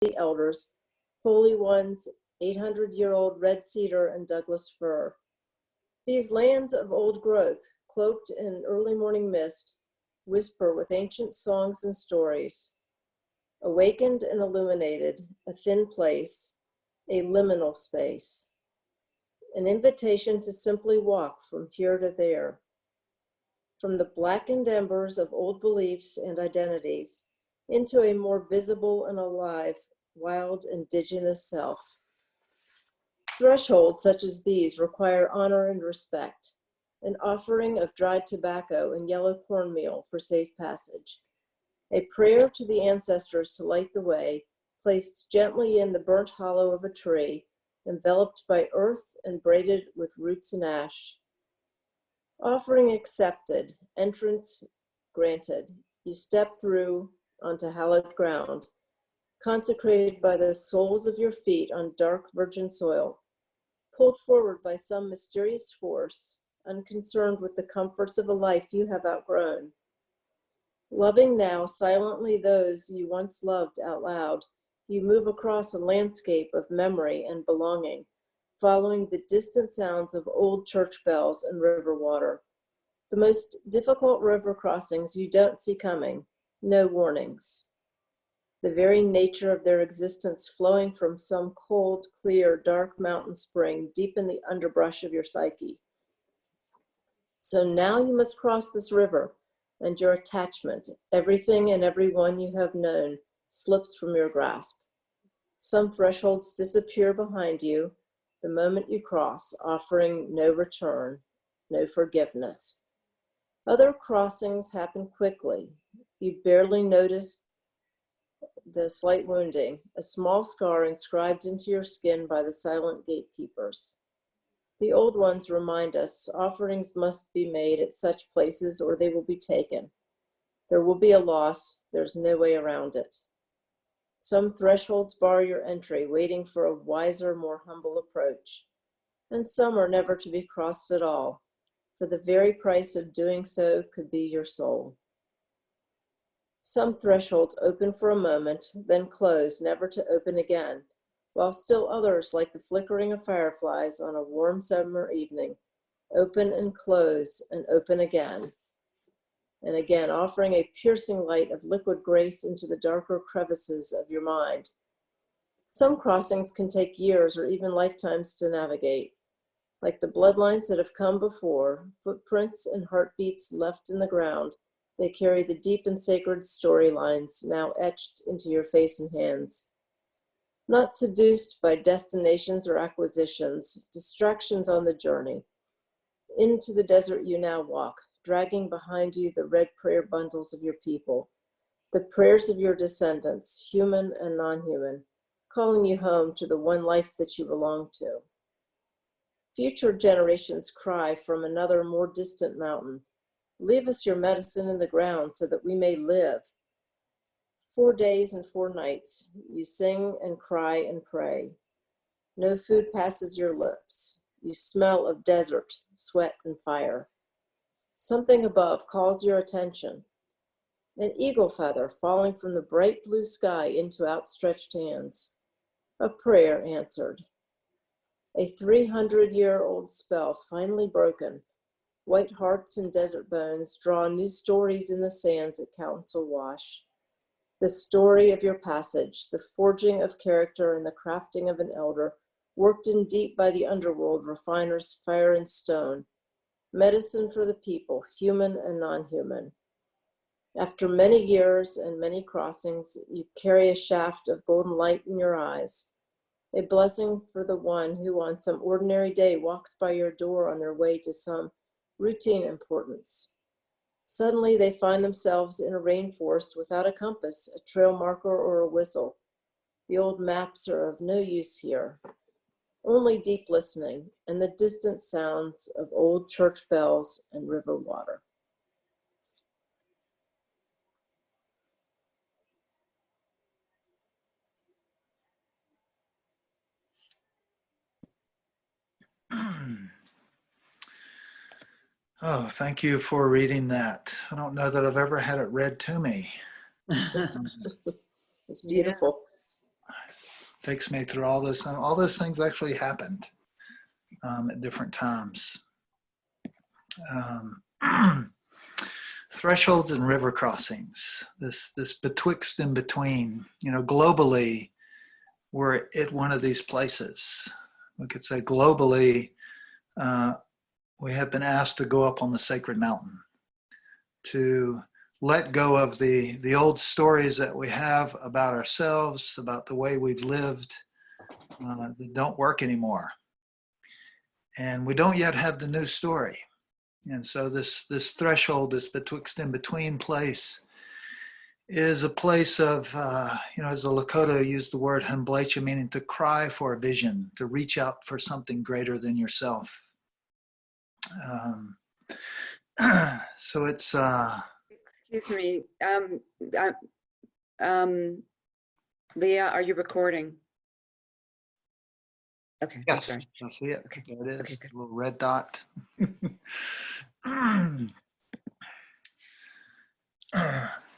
the elders, holy ones, 800-year-old red cedar and Douglas fir. These lands of old growth, cloaked in early morning mist, whisper with ancient songs and stories. Awakened and illuminated, a thin place, a liminal space, an invitation to simply walk from here to there, from the blackened embers of old beliefs and identities into a more visible and alive, wild, indigenous self. Thresholds such as these require honor and respect, an offering of dried tobacco and yellow cornmeal for safe passage, a prayer to the ancestors to light the way, placed gently in the burnt hollow of a tree, enveloped by earth and braided with roots and ash. Offering accepted, entrance granted, you step through onto hallowed ground, consecrated by the soles of your feet on dark virgin soil, pulled forward by some mysterious force, unconcerned with the comforts of a life you have outgrown. Loving now silently those you once loved out loud, you move across a landscape of memory and belonging, following the distant sounds of old church bells and river water. The most difficult river crossings you don't see coming, no warnings. The very nature of their existence flowing from some cold, clear, dark mountain spring deep in the underbrush of your psyche. So now you must cross this river, and your attachment, everything and everyone you have known, slips from your grasp. Some thresholds disappear behind you the moment you cross, offering no return, no forgiveness. Other crossings happen quickly. You barely notice the slight wounding, a small scar inscribed into your skin by the silent gatekeepers. The old ones remind us offerings must be made at such places or they will be taken. There will be a loss, there's no way around it. Some thresholds bar your entry, waiting for a wiser, more humble approach. And some are never to be crossed at all, for the very price of doing so could be your soul. Some thresholds open for a moment, then close, never to open again, while still others, like the flickering of fireflies on a warm summer evening, open and close and open again, and again, offering a piercing light of liquid grace into the darker crevices of your mind. Some crossings can take years or even lifetimes to navigate. Like the bloodlines that have come before, footprints and heartbeats left in the ground, they carry the deep and sacred storylines now etched into your face and hands. Not seduced by destinations or acquisitions, distractions on the journey. Into the desert you now walk, dragging behind you the red prayer bundles of your people, the prayers of your descendants, human and non-human, calling you home to the one life that you belong to. Future generations cry from another, more distant mountain, leave us your medicine in the ground so that we may live. 4 days and 4 nights, you sing and cry and pray. No food passes your lips. You smell of desert, sweat, and fire. Something above calls your attention. An eagle feather falling from the bright blue sky into outstretched hands. A prayer answered. A 300-year-old spell finally broken. White hearts and desert bones draw new stories in the sands at Council Wash. The story of your passage, the forging of character and the crafting of an elder, worked in deep by the underworld refiners, fire and stone. Medicine for the people, human and non-human. After many years and many crossings, you carry a shaft of golden light in your eyes. A blessing for the one who on some ordinary day walks by your door on their way to some routine importance. Suddenly they find themselves in a rainforest without a compass, a trail marker, or a whistle. The old maps are of no use here. Only deep listening and the distant sounds of old church bells and river water. Oh, thank you for reading that. I don't know that I've ever had it read to me. It's beautiful. takes me through all those. All those things actually happened at different times. Thresholds and river crossings. This betwixt and between. Globally, we're at one of these places. We could say globally, we have been asked to go up on the sacred mountain, to let go of the old stories that we have about ourselves, about the way we've lived, that don't work anymore. And we don't yet have the new story. And so this threshold, this betwixt and between place, is a place of, as the Lakota used the word hamblecha, meaning to cry for a vision, to reach out for something greater than yourself. So it's... Excuse me, Leah, are you recording? Okay. Yes, Sorry. I see it. Okay. There it is, Okay, good. a little red dot.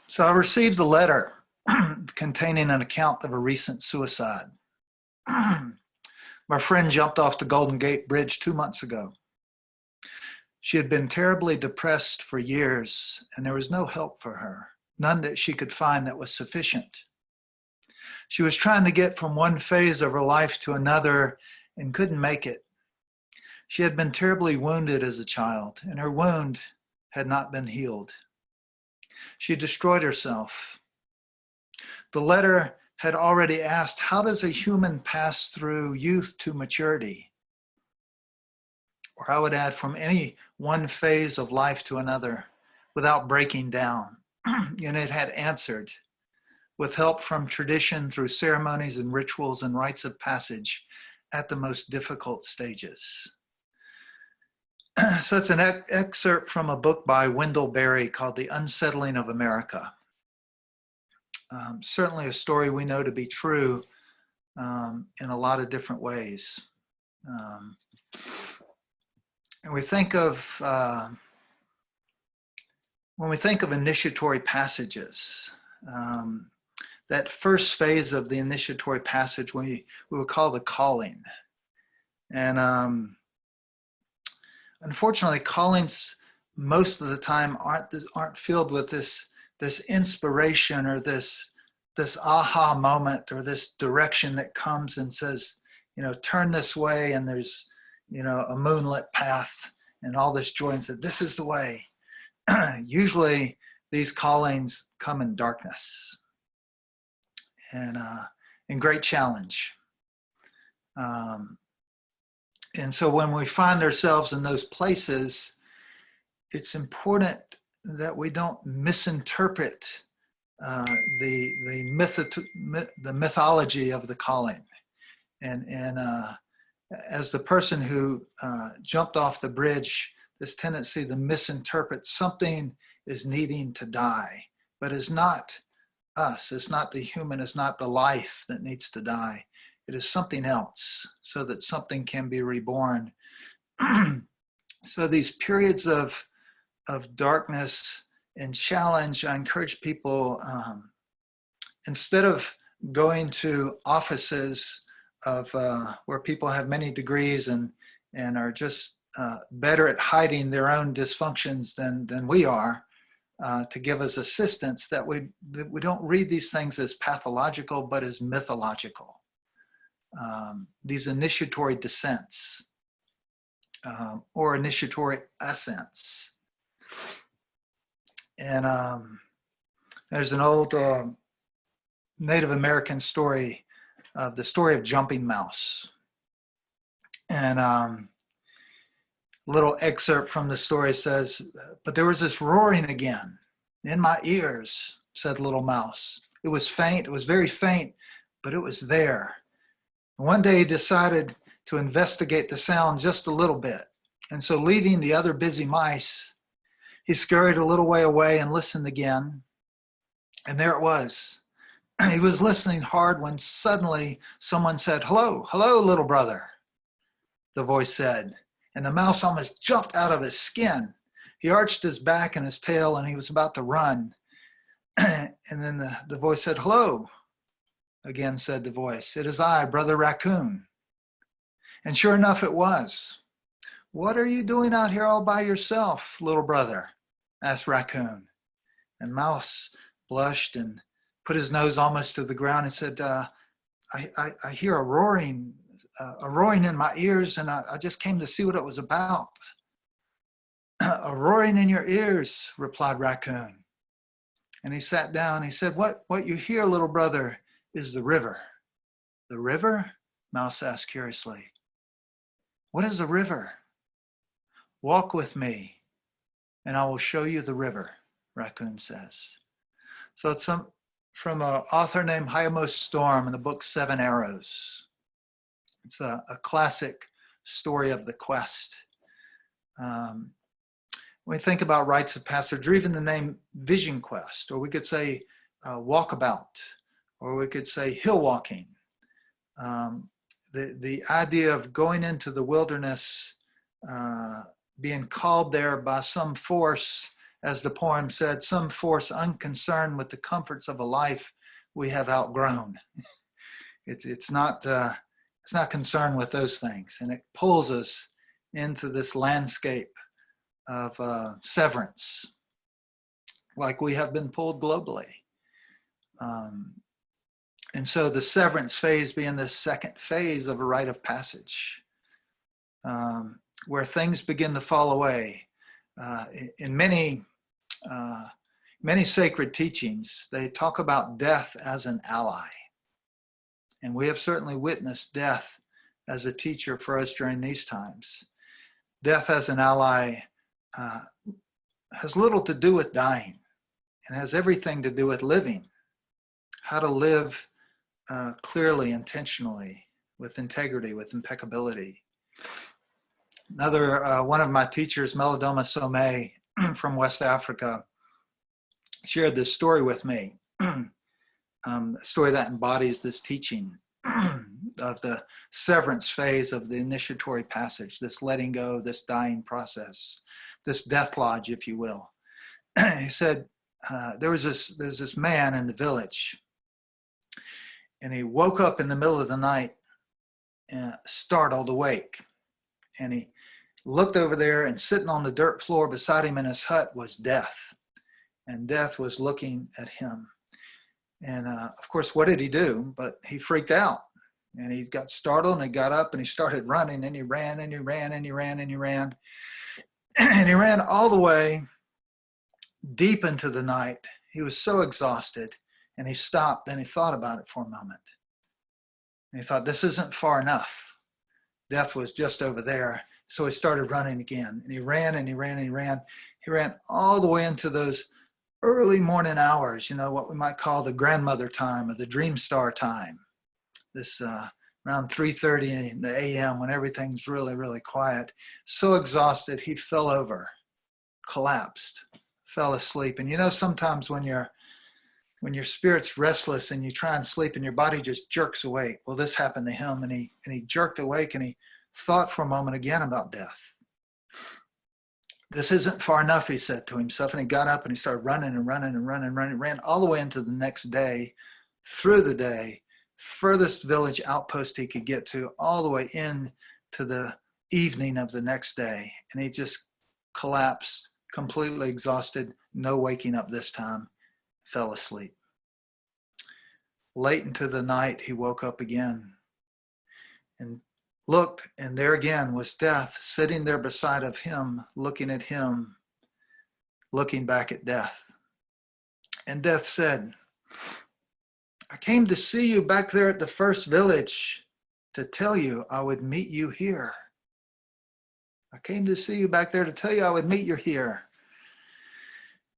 So I received a letter containing an account of a recent suicide. My friend jumped off the Golden Gate Bridge 2 months ago. She had been terribly depressed for years, and there was no help for her, none that she could find that was sufficient. She was trying to get from one phase of her life to another and couldn't make it. She had been terribly wounded as a child, and her wound had not been healed. She destroyed herself. The letter had already asked, how does a human pass through youth to maturity? Or I would add, from any one phase of life to another without breaking down. And it had answered, with help from tradition through ceremonies and rituals and rites of passage at the most difficult stages. So it's an excerpt from a book by Wendell Berry called The Unsettling of America. Certainly a story we know to be true in a lot of different ways. And we think of, when we think of initiatory passages, that first phase of the initiatory passage we would call the calling. And unfortunately, callings most of the time aren't filled with this inspiration or this aha moment or this direction that comes and says, turn this way, and there's a moonlit path and all this joy, and said, this is the way. Usually these callings come in darkness and in great challenge. And so when we find ourselves in those places, it's important that we don't misinterpret the mythology of the calling. And as the person who jumped off the bridge, this tendency to misinterpret something is needing to die, but it's not us, it's not the human, it's not the life that needs to die. It is something else, so that something can be reborn. So these periods of darkness and challenge, I encourage people, instead of going to offices of where people have many degrees and are just better at hiding their own dysfunctions than we are, to give us assistance, that we don't read these things as pathological, but as mythological. These initiatory descents or initiatory ascents. And there's an old Native American story, the story of Jumping Mouse. And a little excerpt from the story says, but there was this roaring again in my ears, said Little Mouse. It was faint, it was very faint, but it was there. One day he decided to investigate the sound just a little bit. And so leaving the other busy mice, he scurried a little way away and listened again. And there it was. He was listening hard when suddenly someone said, hello, hello, little brother, the voice said. And the mouse almost jumped out of his skin. He arched his back and his tail, and he was about to run. And then the voice said, hello, again said the voice. It is I, Brother Raccoon. And sure enough, it was. What are you doing out here all by yourself, little brother? Asked Raccoon. And Mouse blushed and put his nose almost to the ground and said, I hear a roaring in my ears, and I just came to see what it was about. A roaring in your ears, replied Raccoon. And he sat down. He said, what you hear, little brother, is the river. The river? Mouse asked curiously. What is a river? Walk with me, and I will show you the river, Raccoon says. So it's from an author named Hayamo Storm in the book 7 Arrows. It's a classic story of the quest. When we think about rites of passage, or even the name Vision Quest, or we could say walkabout, or we could say hill walking. The idea of going into the wilderness, being called there by some force, as the poem said, some force unconcerned with the comforts of a life we have outgrown. It's not concerned with those things, and it pulls us into this landscape of severance, like we have been pulled globally. And so the severance phase being the second phase of a rite of passage, where things begin to fall away. In many sacred teachings, they talk about death as an ally. And we have certainly witnessed death as a teacher for us during these times. Death as an ally has little to do with dying, and has everything to do with living. How to live clearly, intentionally, with integrity, with impeccability. Another one of my teachers, Melodoma Somé from West Africa, shared this story with me. A story that embodies this teaching of the severance phase of the initiatory passage, this letting go, this dying process, this death lodge, if you will. He said, there's this man in the village, and he woke up in the middle of the night, startled awake, and he looked over there, and sitting on the dirt floor beside him in his hut was Death, and Death was looking at him. And of course, what did he do? But he freaked out, and he got startled, and he got up, and he started running, and he ran, and he ran, and he ran, and he ran. And he ran all the way deep into the night. He was so exhausted, and he stopped, and he thought about it for a moment. And he thought, this isn't far enough. Death was just over there. So he started running again, and he ran, and he ran, and he ran. He ran all the way into those early morning hours, what we might call the grandmother time or the dream star time. This around 3:30 in the a.m. when everything's really, really quiet. So exhausted, he fell over, collapsed, fell asleep. And sometimes when your spirit's restless and you try and sleep and your body just jerks awake. Well, this happened to him, and he jerked awake, and he thought for a moment again about death. This isn't far enough, he said to himself, and he got up and he started running and running and running and running, ran all the way into the next day, through the day, furthest village outpost he could get to, all the way in to the evening of the next day. And he just collapsed, completely exhausted, no waking up this time, fell asleep. Late into the night, he woke up again and looked, and there again was Death sitting there beside of him, looking at him, looking back at Death. And Death said, I came to see you back there at the first village to tell you I would meet you here. I came to see you back there to tell you I would meet you here.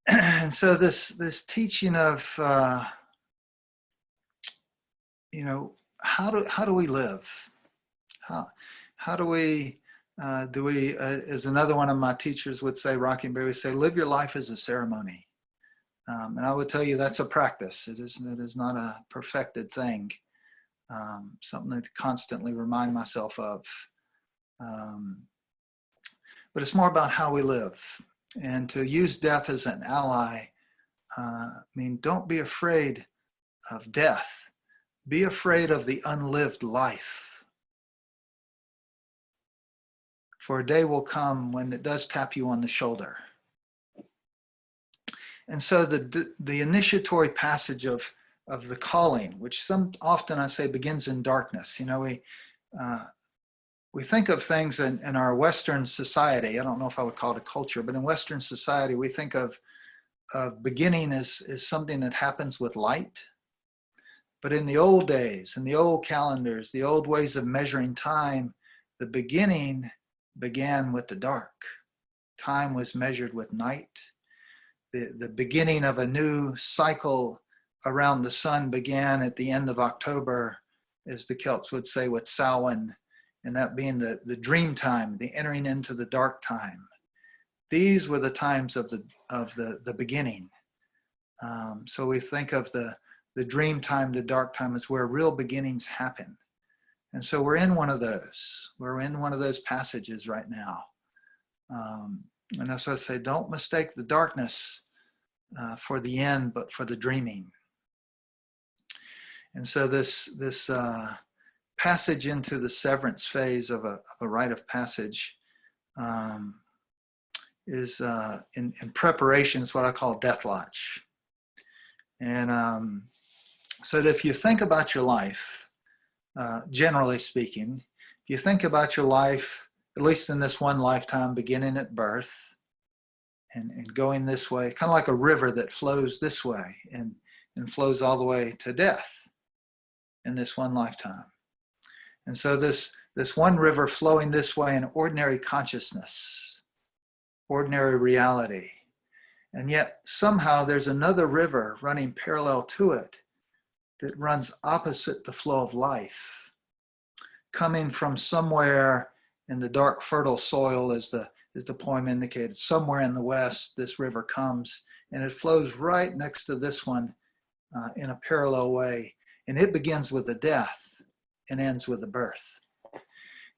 And so this teaching of, how do we live? How do we, as another one of my teachers would say, Rocky and Barry would say, live your life as a ceremony. And I would tell you that's a practice. It is not a perfected thing, something to constantly remind myself of. But it's more about how we live. And to use death as an ally, don't be afraid of death, Be afraid of the unlived life. For a day will come when it does tap you on the shoulder. And so the initiatory passage of the calling, which often I say begins in darkness. You know, we think of things in our Western society. I don't know if I would call it a culture, but in Western society, we think of beginning as something that happens with light. But in the old days, in the old calendars, the old ways of measuring time, the beginning began with the dark. Time was measured with night. The beginning of a new cycle around the sun began at the end of October, as the Celts would say, with Samhain, and that being the dream time, the entering into the dark time. These were the times of the beginning. So we think of the dream time, the dark time, is where real beginnings happen. And so we're in one of those. We're in one of those passages right now. And that's why I say, don't mistake the darkness for the end, but for the dreaming. And so this passage into the severance phase of a rite of passage is in preparation, is what I call death lodge. And so that if you think about your life, generally speaking, if you think about your life, at least in this one lifetime, beginning at birth and going this way, kind of like a river that flows this way and flows all the way to death in this one lifetime. And so this one river flowing this way in ordinary consciousness, ordinary reality. And yet somehow there's another river running parallel to it that runs opposite the flow of life, coming from somewhere in the dark, fertile soil, as the poem indicated. Somewhere in the west, this river comes, and it flows right next to this one in a parallel way. And it begins with a death and ends with a birth.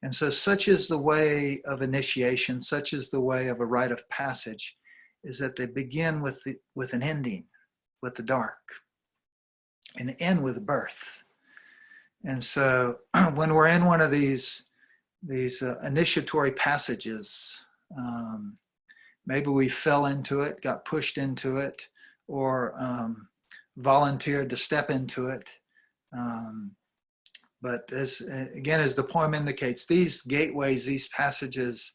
And so such is the way of initiation, such is the way of a rite of passage, is that they begin with an ending, with the dark, and end with birth. And so when we're in one of these initiatory passages, maybe we fell into it, got pushed into it, or volunteered to step into it. But as the poem indicates, these gateways, these passages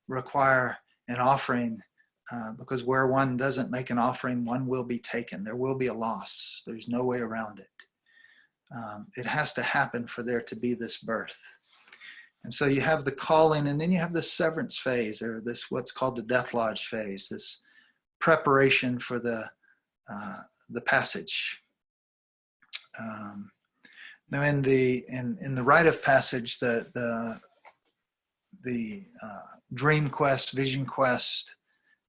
require an offering, because where one doesn't make an offering, one will be taken. There will be a loss. There's no way around it. It has to happen for there to be this birth. And so you have the calling, and then you have the severance phase, or this what's called the death lodge phase, this preparation for the passage. Now in the rite of passage, the dream quest,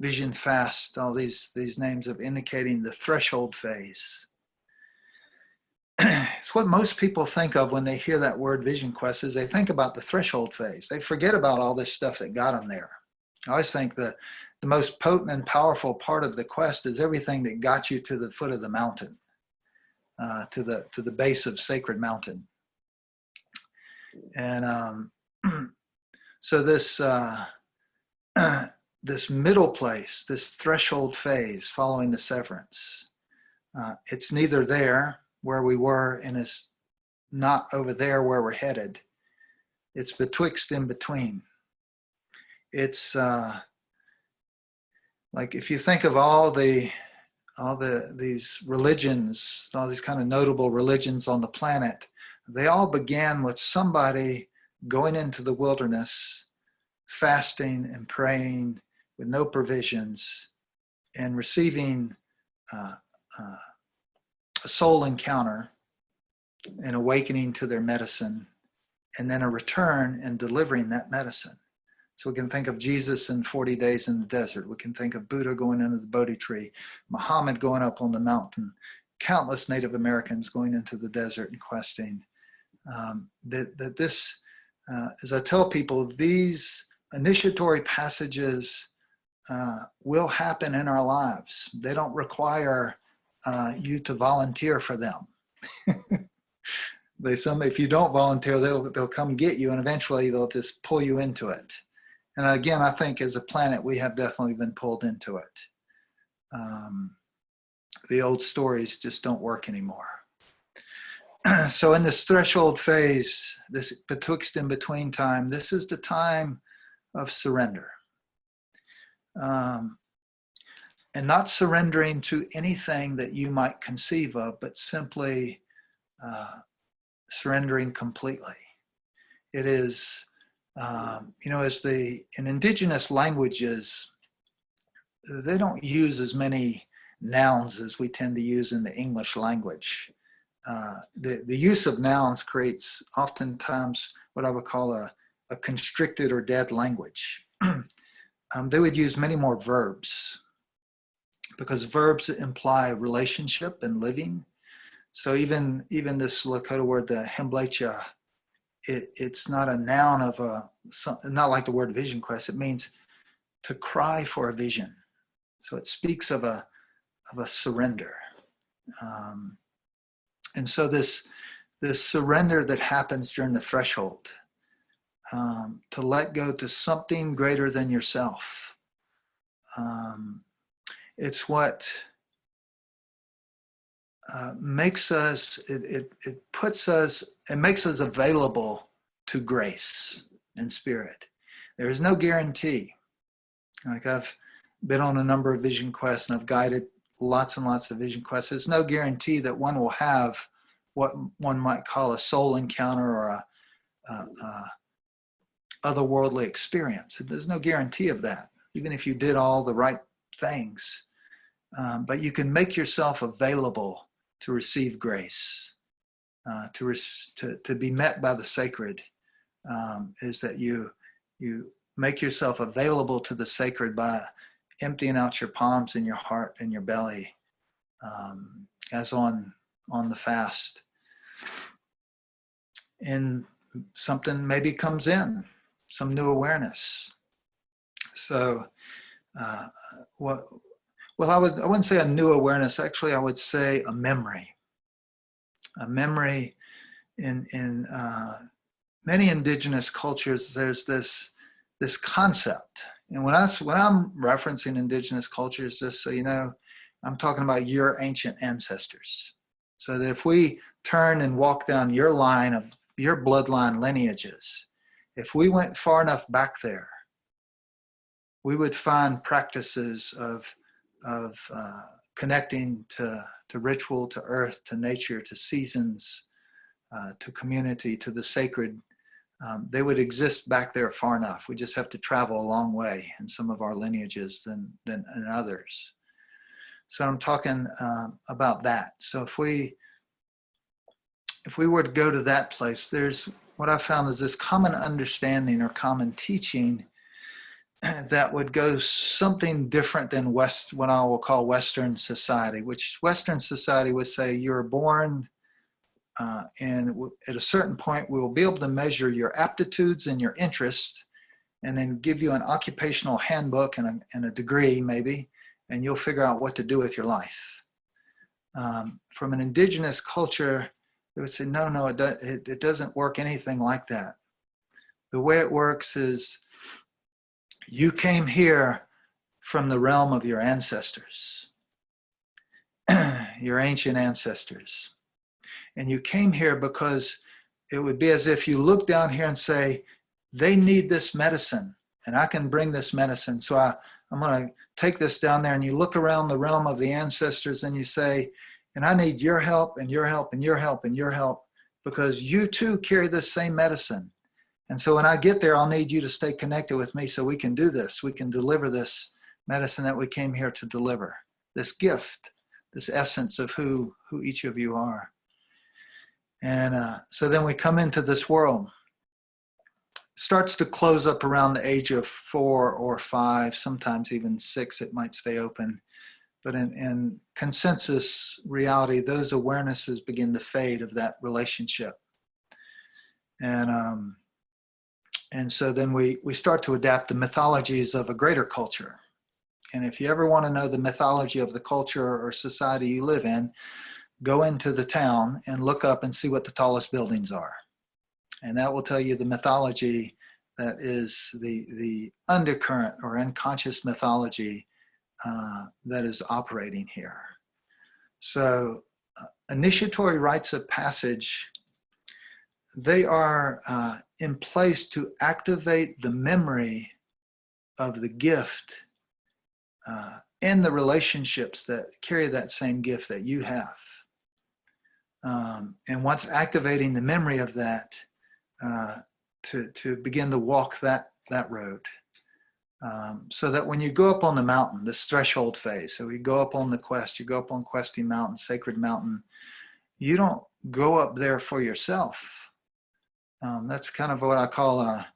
vision fast, all these names of indicating the threshold phase. It's what most people think of when they hear that word vision quest, is they think about the threshold phase. They forget about all this stuff that got them there. I always think the most potent and powerful part of the quest is everything that got you to the foot of the mountain, to the base of Sacred Mountain. And so this middle place, this threshold phase following the severance, it's neither there where we were, and it's not over there where we're headed. It's betwixt in between. It's like if you think of all these religions, all these kind of notable religions on the planet, they all began with somebody going into the wilderness, fasting and praying with no provisions, and receiving a soul encounter, an awakening to their medicine, and then a return and delivering that medicine. So we can think of Jesus in 40 days in the desert. We can think of Buddha going into the Bodhi tree, Muhammad going up on the mountain, countless Native Americans going into the desert and questing. This, as I tell people, these initiatory passages will happen in our lives. They don't require you to volunteer for them. if you don't volunteer, they'll come get you, and eventually they'll just pull you into it. And again, I think as a planet, we have definitely been pulled into it. The old stories just don't work anymore. So in this threshold phase, this betwixt and between time, this is the time of surrender. And not surrendering to anything that you might conceive of, but simply surrendering completely. It is, in indigenous languages, they don't use as many nouns as we tend to use in the English language. The use of nouns creates oftentimes what I would call a constricted or dead language. They would use many more verbs because verbs imply relationship and living. So even this Lakota word, the hemblecha, it's not a noun of not like the word vision quest. It means to cry for a vision. So it speaks of a surrender. And so this surrender that happens during the threshold, to let go to something greater than yourself. It's what makes us, it makes us available to grace and spirit. There is no guarantee. Like I've been on a number of vision quests and I've guided lots and lots of vision quests. There's no guarantee that one will have what one might call a soul encounter or a otherworldly experience. There's no guarantee of that, even if you did all the right things. But you can make yourself available to receive grace, to be met by the sacred. Is that you make yourself available to the sacred by emptying out your palms and your heart and your belly, as on the fast. And something maybe comes in, some new awareness. So, I wouldn't say a new awareness. Actually, I would say a memory. A memory in many indigenous cultures. There's this concept, and when I'm referencing indigenous cultures, just so you know, I'm talking about your ancient ancestors. So that if we turn and walk down your line of your bloodline lineages, if we went far enough back there, we would find practices of connecting to ritual, to earth, to nature, to seasons, to community, to the sacred. They would exist back there far enough. We just have to travel a long way in some of our lineages than in others. So I'm talking about that. So if we were to go to that place, there's what I found is this common understanding or common teaching that would go something different than what I will call Western society, which Western society would say you're born and at a certain point we will be able to measure your aptitudes and your interests and then give you an occupational handbook and a degree maybe, and you'll figure out what to do with your life. From an indigenous culture, they would say, no, it doesn't work anything like that. The way it works is you came here from the realm of your ancestors, your ancient ancestors. And you came here because it would be as if you look down here and say, they need this medicine and I can bring this medicine. So I'm going to take this down there, and you look around the realm of the ancestors and you say, and I need your help and your help and your help and your help because you too carry this same medicine. And so when I get there, I'll need you to stay connected with me so we can do this. We can deliver this medicine that we came here to deliver, this gift, this essence of who each of you are. And so then we come into this world. Starts to close up around the age of 4 or 5, sometimes even 6, it might stay open. But in consensus reality, those awarenesses begin to fade of that relationship. And so then we start to adapt the mythologies of a greater culture. And if you ever want to know the mythology of the culture or society you live in, go into the town and look up and see what the tallest buildings are. And that will tell you the mythology that is the undercurrent or unconscious mythology that is operating here. So initiatory rites of passage, they are in place to activate the memory of the gift and the relationships that carry that same gift that you have. And once activating the memory of that, to begin to walk that road. So that when you go up on the mountain, this threshold phase, so you go up on the quest, you go up on Questing Mountain, Sacred Mountain, you don't go up there for yourself. That's kind of what I call a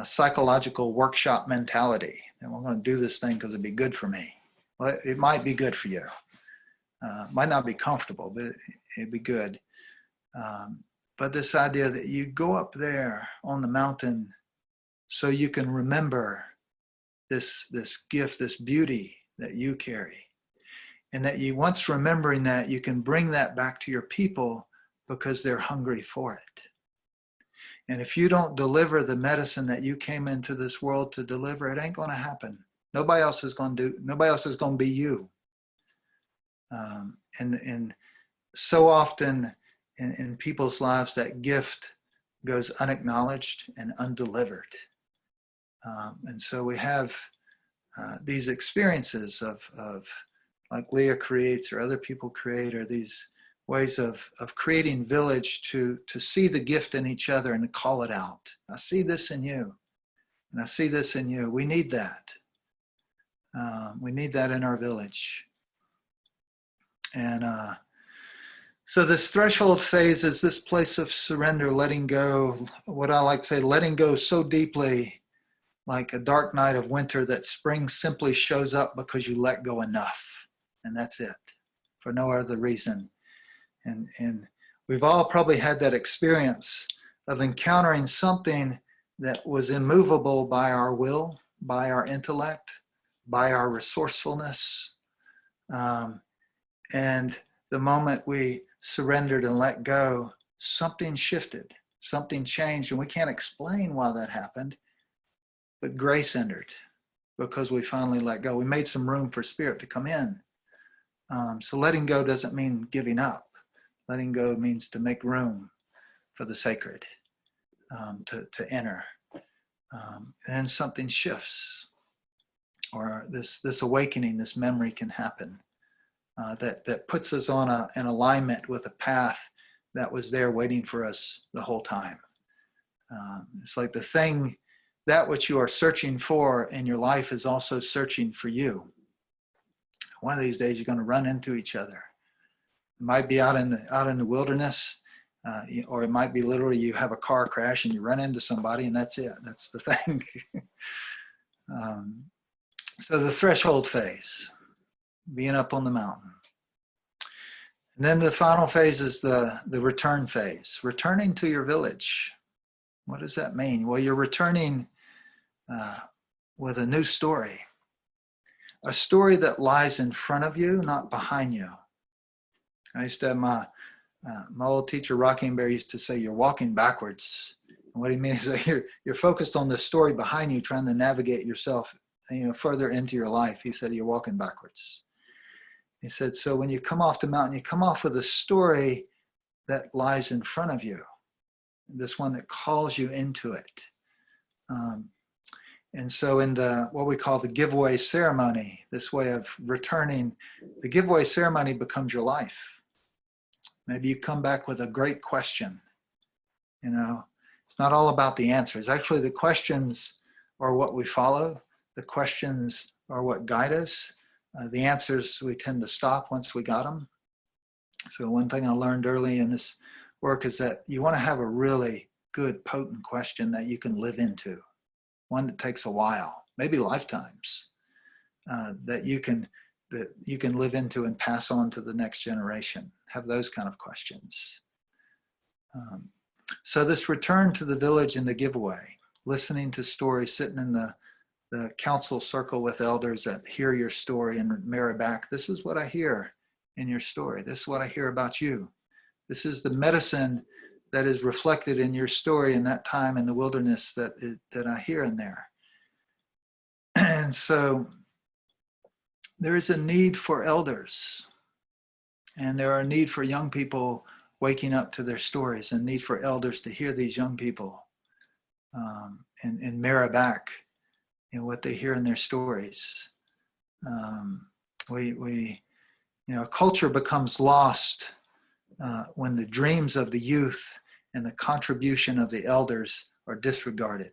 psychological workshop mentality. And we're going to do this thing because it'd be good for me. Well, it might be good for you. Might not be comfortable, but it'd be good. But this idea that you go up there on the mountain so you can remember this gift, this beauty that you carry. And that you, once remembering that, you can bring that back to your people because they're hungry for it. And if you don't deliver the medicine that you came into this world to deliver, it ain't going to happen. Nobody else is going to be you. And so often in people's lives, that gift goes unacknowledged and undelivered. And so we have these experiences of like Leah creates or other people create, or these ways of creating village to see the gift in each other and to call it out. I see this in you, and I see this in you. We need that. We need that in our village. And so this threshold phase is this place of surrender, letting go, what I like to say, letting go so deeply, like a dark night of winter, that spring simply shows up because you let go enough. And that's it, for no other reason. And we've all probably had that experience of encountering something that was immovable by our will, by our intellect, by our resourcefulness. And the moment we surrendered and let go, something shifted, something changed, and we can't explain why that happened, but grace entered because we finally let go. We made some room for spirit to come in. So letting go doesn't mean giving up. Letting go means to make room for the sacred to enter. And then something shifts, or this awakening, this memory can happen that puts us on an alignment with a path that was there waiting for us the whole time. It's like the thing, that which you are searching for in your life is also searching for you. One of these days you're going to run into each other. It might be out in the wilderness, or it might be literally you have a car crash and you run into somebody, and that's it. That's the thing. So the threshold phase, being up on the mountain. And then the final phase is the return phase, returning to your village. What does that mean? Well, you're returning with a new story, a story that lies in front of you, not behind you. I used to have my old teacher, Rocking-Bear, used to say, you're walking backwards. And what he means is that you're focused on the story behind you, trying to navigate yourself, further into your life. He said, you're walking backwards. He said, so when you come off the mountain, you come off with a story that lies in front of you, this one that calls you into it. And so in what we call the giveaway ceremony, this way of returning, the giveaway ceremony becomes your life. Maybe you come back with a great question. It's not all about the answers. Actually, the questions are what we follow. The questions are what guide us. The answers, we tend to stop once we got them. So one thing I learned early in this work is that you want to have a really good, potent question that you can live into. One that takes a while, maybe lifetimes, that you can live into and pass on to the next generation. Have those kind of questions. So this return to the village and the giveaway, listening to stories, sitting in the council circle with elders that hear your story and mirror back. This is what I hear in your story. This is what I hear about you. This is the medicine that is reflected in your story in that time in the wilderness that I hear in there. And so there is a need for elders, and there are a need for young people waking up to their stories, and need for elders to hear these young people and mirror back what they hear in their stories. Culture becomes lost when the dreams of the youth and the contribution of the elders are disregarded.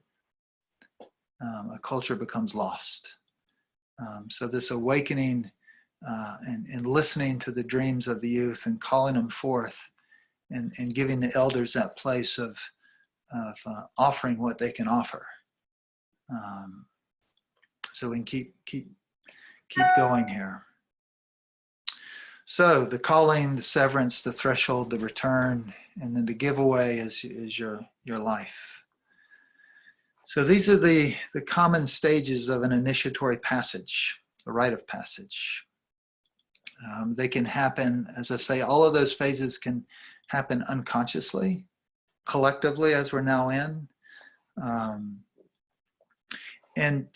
A culture becomes lost. So this awakening and listening to the dreams of the youth and calling them forth and giving the elders that place of offering what they can offer. So we can keep going here. So the calling, the severance, the threshold, the return, and then the giveaway is your life. So these are the common stages of an initiatory passage, a rite of passage. They can happen, as I say, all of those phases can happen unconsciously, collectively, as we're now in. And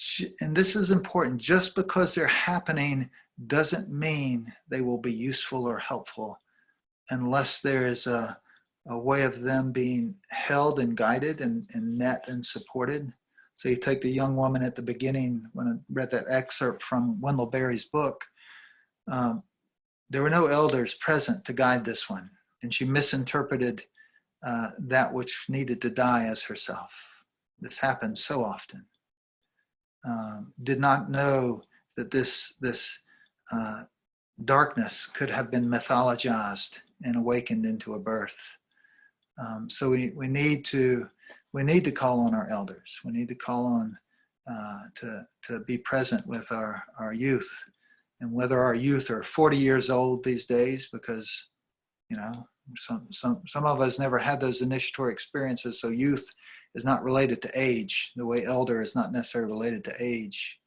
this is important. Just because they're happening doesn't mean they will be useful or helpful unless there is a way of them being held and guided and met and supported. So you take the young woman at the beginning, when I read that excerpt from Wendell Berry's book, there were no elders present to guide this one. And she misinterpreted that which needed to die as herself. This happens so often. Did not know that this darkness could have been mythologized and awakened into a birth. So we need to call on our elders. We need to call on to be present with our youth, and whether our youth are 40 years old these days, because some of us never had those initiatory experiences. So youth is not related to age, the way elder is not necessarily related to age.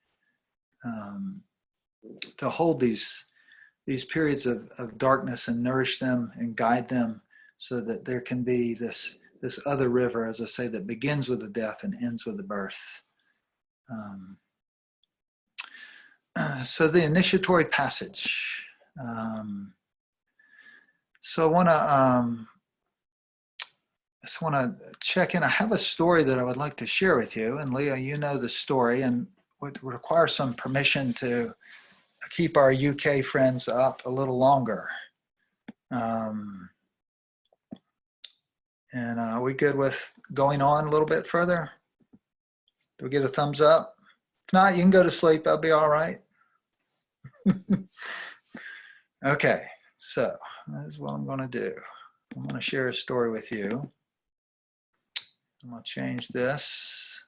To hold these periods of darkness and nourish them and guide them, so that there can be this other river, as I say, that begins with the death and ends with the birth. So the initiatory passage. So I just want to check in. I have a story that I would like to share with you. And Leah, you know the story, and would require some permission to keep our UK friends up a little longer. And are we good with going on a little bit further? Do we get a thumbs up? If not, you can go to sleep. That'll be all right. Okay, so this is what I'm going to do. I'm going to share a story with you. I'm going to change this.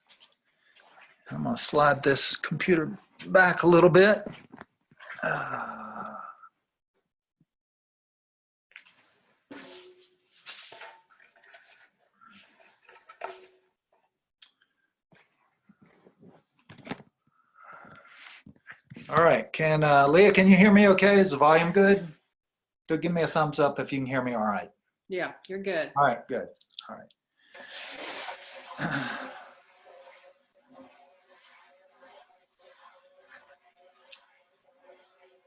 I'm going to slide this computer back a little bit. All right, Leah, can you hear me okay? Is the volume good? Do give me a thumbs up if you can hear me all right. Yeah, you're good. All right, good. All right.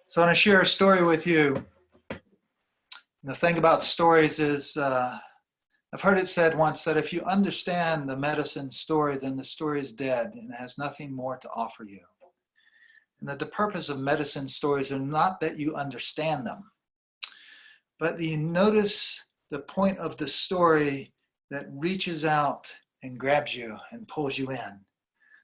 So I want to share a story with you. The thing about stories is, I've heard it said once that if you understand the medicine story, then the story is dead and it has nothing more to offer you. And that the purpose of medicine stories are not that you understand them, but you notice the point of the story that reaches out and grabs you and pulls you in.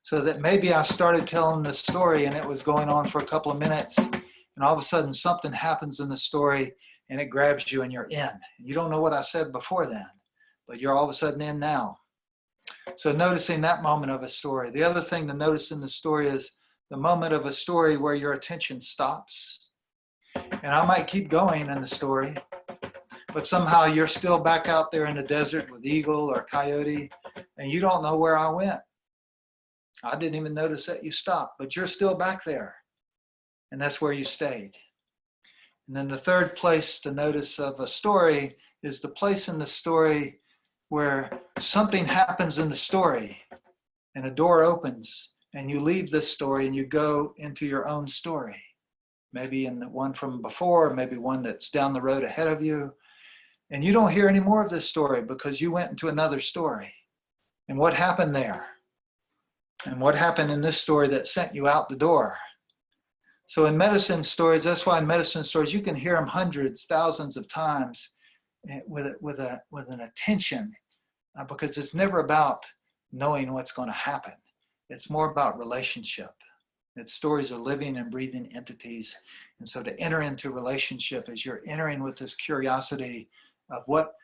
So that maybe I started telling the story and it was going on for a couple of minutes, and all of a sudden something happens in the story and it grabs you and you're in. You don't know what I said before then, but you're all of a sudden in now. So noticing that moment of a story. The other thing to notice in the story is the moment of a story where your attention stops. And I might keep going in the story, but somehow you're still back out there in the desert with eagle or coyote, and you don't know where I went. I didn't even notice that you stopped, but you're still back there. And that's where you stayed. And then the third place to notice of a story is the place in the story where something happens in the story and a door opens and you leave this story and you go into your own story. Maybe in the one from before, maybe one that's down the road ahead of you. And you don't hear any more of this story because you went into another story. And what happened there? And what happened in this story that sent you out the door? So in medicine stories, that's why in medicine stories, you can hear them hundreds, thousands of times with an attention, because it's never about knowing what's going to happen. It's more about relationship. That stories are living and breathing entities. And so to enter into relationship is you're entering with this curiosity of what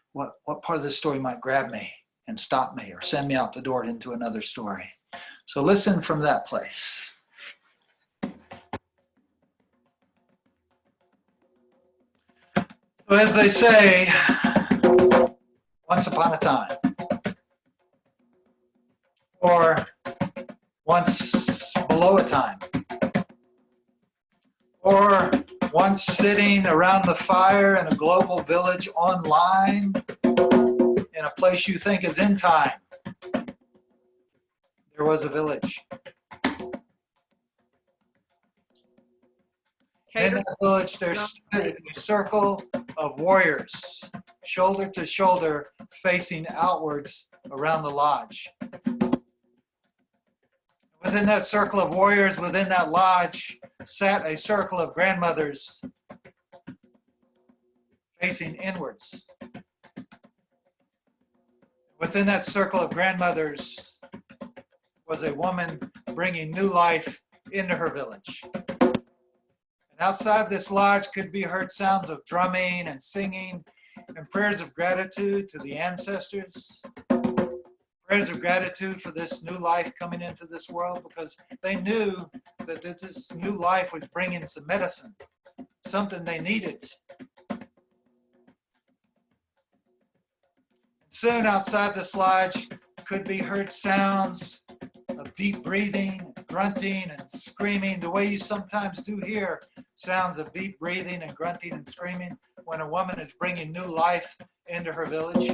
part of this story might grab me and stop me or send me out the door into another story. So listen from that place. So as they say, once upon a time, or once below a time, or once sitting around the fire in a global village online, in a place you think is in time, there was a village. In that village, there stood a circle of warriors, shoulder to shoulder, facing outwards around the lodge. Within that circle of warriors, within that lodge, sat a circle of grandmothers facing inwards. Within that circle of grandmothers was a woman bringing new life into her village. And outside this lodge could be heard sounds of drumming and singing and prayers of gratitude to the ancestors. Prayers of gratitude for this new life coming into this world, because they knew that this new life was bringing some medicine, something they needed. Soon outside this lodge could be heard sounds of deep breathing, grunting, and screaming, the way you sometimes do hear sounds of deep breathing and grunting and screaming when a woman is bringing new life into her village.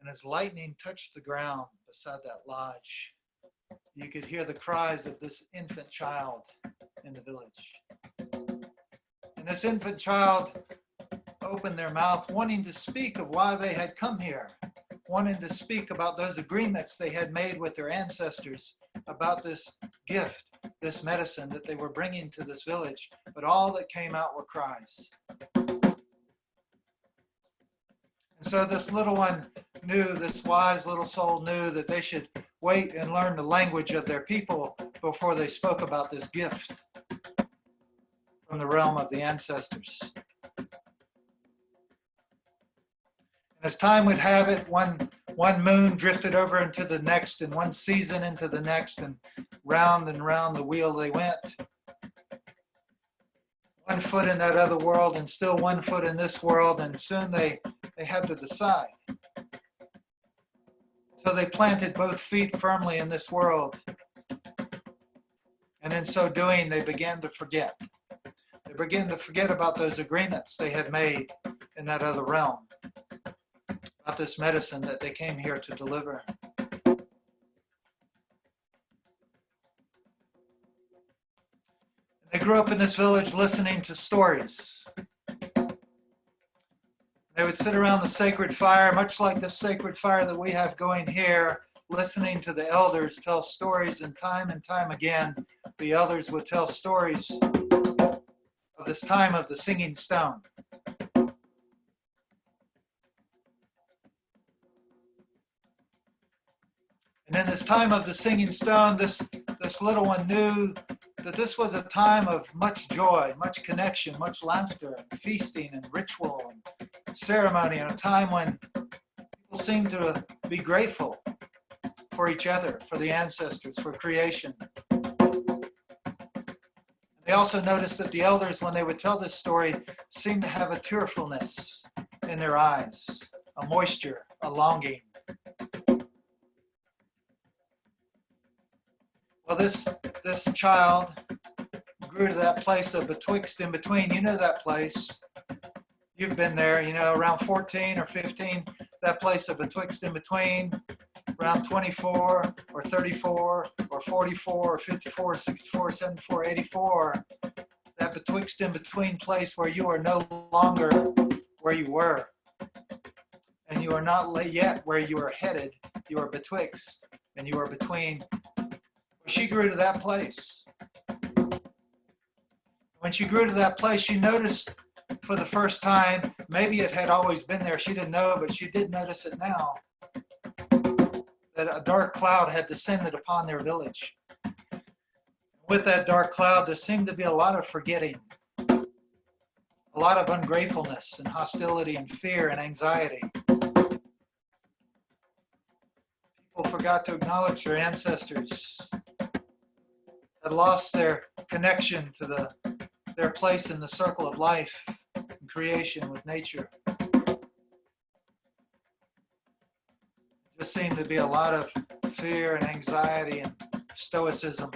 And as lightning touched the ground beside that lodge, you could hear the cries of this infant child in the village. And this infant child opened their mouth, wanting to speak of why they had come here, wanting to speak about those agreements they had made with their ancestors about this gift, this medicine that they were bringing to this village. But all that came out were cries. And so this little one knew, this wise little soul knew that they should wait and learn the language of their people before they spoke about this gift from the realm of the ancestors. And as time would have it, one moon drifted over into the next, and one season into the next, and round the wheel they went. 1 foot in that other world and still 1 foot in this world, and soon they had to decide. So they planted both feet firmly in this world. And in so doing, they began to forget. They began to forget about those agreements they had made in that other realm, about this medicine that they came here to deliver. They grew up in this village listening to stories. They would sit around the sacred fire, much like the sacred fire that we have going here, listening to the elders tell stories, and time again, the elders would tell stories of this time of the singing stone. And in this time of the singing stone, this little one knew that this was a time of much joy, much connection, much laughter, and feasting, and ritual, and ceremony, and a time when people seemed to be grateful for each other, for the ancestors, for creation. They also noticed that the elders, when they would tell this story, seemed to have a tearfulness in their eyes, a moisture, a longing. Well, this child grew to that place of betwixt in between. You know that place. You've been there, around 14 or 15, that place of betwixt in between, around 24 or 34 or 44 or 54, 64, 74, 84, that betwixt in between place where you are no longer where you were. And you are not yet where you are headed. You are betwixt and you are between. She grew to that place. When she grew to that place, she noticed for the first time, maybe it had always been there, she didn't know, but she did notice it now, that a dark cloud had descended upon their village. With that dark cloud, there seemed to be a lot of forgetting, a lot of ungratefulness and hostility and fear and anxiety. People forgot to acknowledge their ancestors, had lost their connection to their place in the circle of life and creation with nature. Just seemed to be a lot of fear and anxiety and stoicism.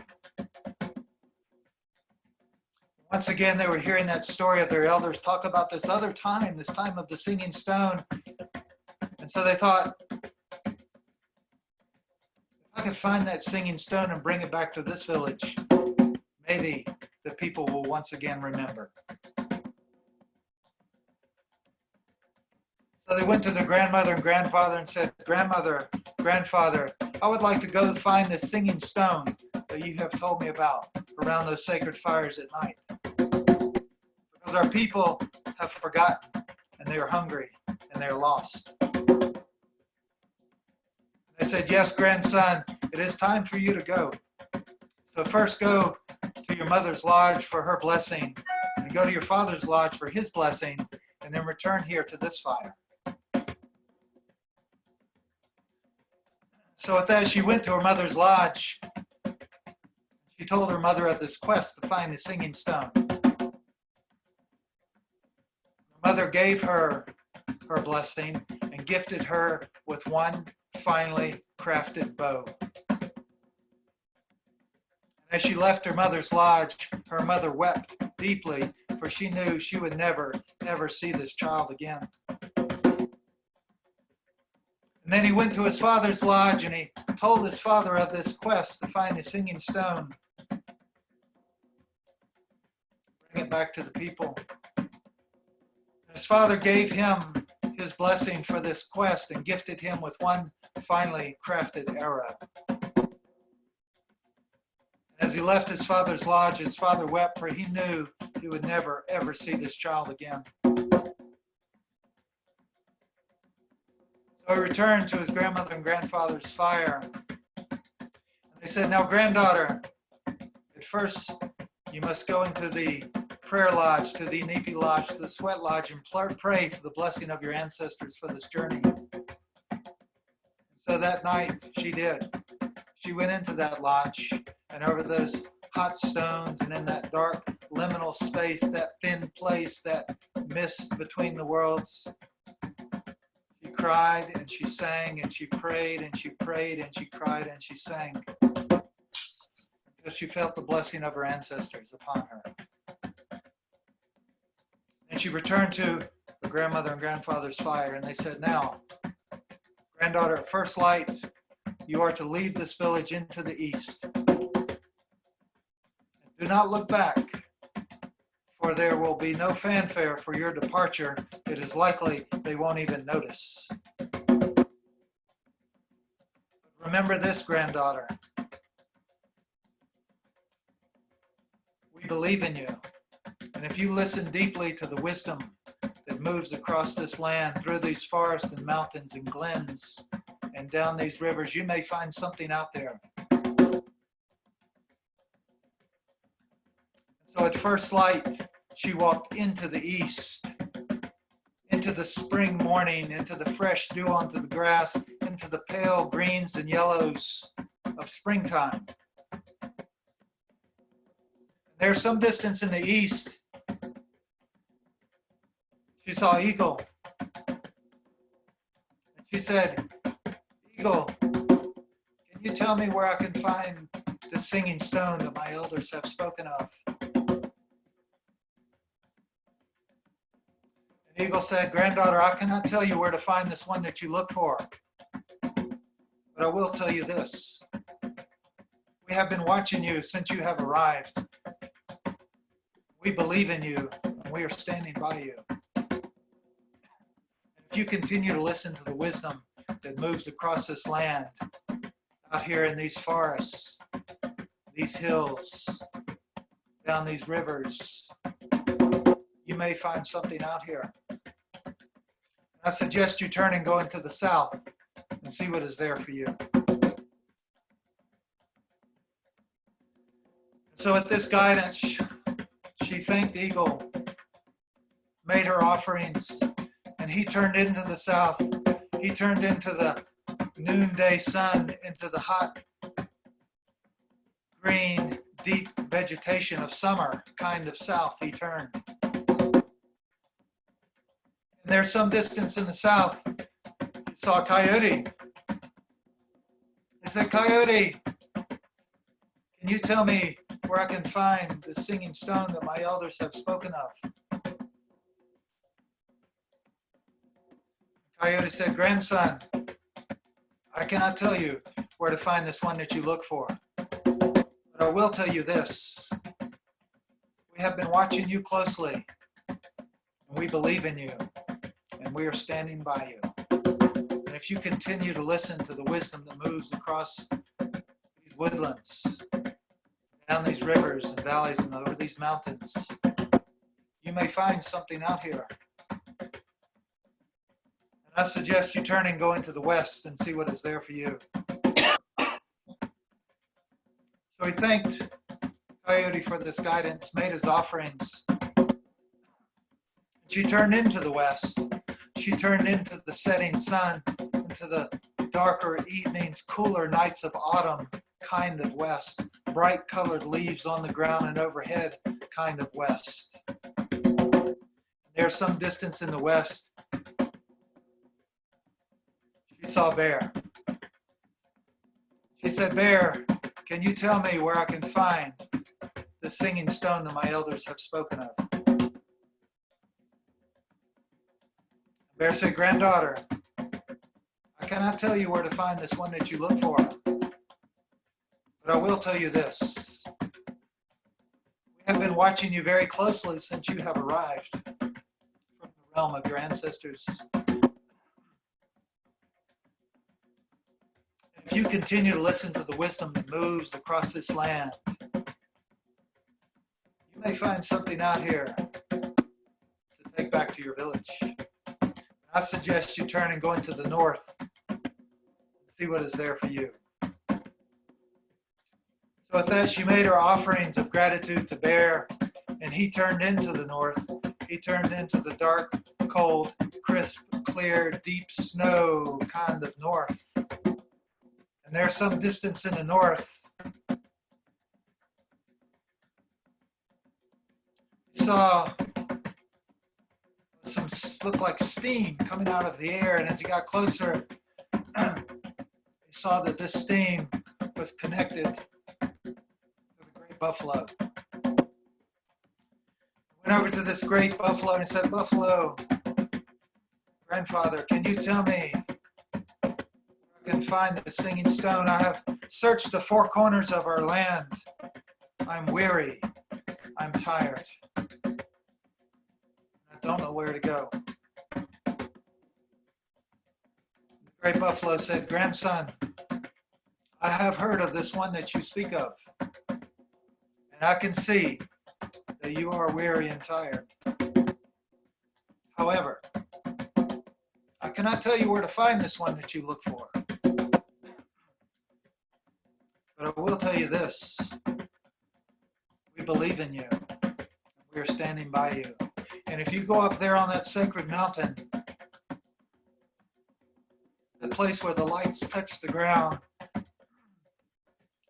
Once again, they were hearing that story of their elders talk about this other time, this time of the singing stone. And so they thought, if I could find that singing stone and bring it back to this village, maybe the people will once again remember. So they went to their grandmother and grandfather and said, "Grandmother, grandfather, I would like to go find this singing stone that you have told me about around those sacred fires at night. Because our people have forgotten and they are hungry and they are lost." They said, "Yes, grandson, it is time for you to go. So first go to your mother's lodge for her blessing, and go to your father's lodge for his blessing, and then return here to this fire." So with that, she went to her mother's lodge. She told her mother of this quest to find the singing stone. Her mother gave her her blessing and gifted her with one finely crafted bow. As she left her mother's lodge, her mother wept deeply, for she knew she would never, ever see this child again. And then he went to his father's lodge and he told his father of this quest to find the singing stone. Bring it back to the people. His father gave him his blessing for this quest and gifted him with one finely crafted arrow. As he left his father's lodge, his father wept, for he knew he would never, ever see this child again. So he returned to his grandmother and grandfather's fire. And they said, "Now, granddaughter, at first you must go into the prayer lodge, to the Inipi lodge, to the sweat lodge, and pray for the blessing of your ancestors for this journey." So that night she did. She went into that lodge, and over those hot stones and in that dark liminal space, that thin place, that mist between the worlds, she cried and she sang and she prayed and she prayed and she cried and she sang, because she felt the blessing of her ancestors upon her. And she returned to her grandmother and grandfather's fire, and they said, "Now, granddaughter, at first light, you are to leave this village into the east. Do not look back, for there will be no fanfare for your departure. It is likely they won't even notice. Remember this, granddaughter. We believe in you. And if you listen deeply to the wisdom that moves across this land, through these forests and mountains and glens and down these rivers, you may find something out there." So at first light, she walked into the east, into the spring morning, into the fresh dew onto the grass, into the pale greens and yellows of springtime. There's some distance in the east, she saw eagle She said, Eagle, can you tell me where I can find the singing stone that my elders have spoken of? And Eagle said, Granddaughter, I cannot tell you where to find this one that you look for, but I will tell you this. We have been watching you since you have arrived. We believe in you, and we are standing by you. And if you continue to listen to the wisdom that moves across this land, out here in these forests, these hills, down these rivers, you may find something out here. I suggest you turn and go into the south and see what is there for you. So with this guidance, she thanked Eagle, made her offerings, and he turned into the south. He turned into the noonday sun, into the hot, green, deep vegetation of summer, kind of south he turned. And there's some distance in the south, he saw a coyote. He said, Coyote, can you tell me where I can find the singing stone that my elders have spoken of? Coyote said, Grandson, I cannot tell you where to find this one that you look for, but I will tell you this. We have been watching you closely, and we believe in you, and we are standing by you. And if you continue to listen to the wisdom that moves across these woodlands, down these rivers and valleys and over these mountains, you may find something out here. And I suggest you turn and go into the west and see what is there for you. So he thanked Coyote for this guidance, made his offerings. She turned into the west. She turned into the setting sun, into the darker evenings, cooler nights of autumn, kind of west. Bright colored leaves on the ground and overhead, kind of west. There's some distance in the west. She saw Bear. She said, Bear, can you tell me where I can find the singing stone that my elders have spoken of? Bear said, Granddaughter, I cannot tell you where to find this one that you look for, but I will tell you this. We have been watching you very closely since you have arrived from the realm of your ancestors. If you continue to listen to the wisdom that moves across this land, you may find something out here to take back to your village. I suggest you turn and go into the north and see what is there for you. So with that, she made her offerings of gratitude to Bear, and he turned into the north. He turned into the dark, cold, crisp, clear, deep snow kind of north. And there's some distance in the north. He saw some looked like steam coming out of the air, and as he got closer, he saw that this steam was connected to the great buffalo. He went over to this great buffalo and he said, Buffalo, Grandfather, can you tell me where I can find the singing stone? I have searched the four corners of our land. I'm weary. I'm tired. I don't know where to go. The great buffalo said, Grandson, I have heard of this one that you speak of, and I can see that you are weary and tired. However, I cannot tell you where to find this one that you look for. But I will tell you this. We believe in you. We are standing by you. And if you go up there on that sacred mountain, the place where the lights touch the ground,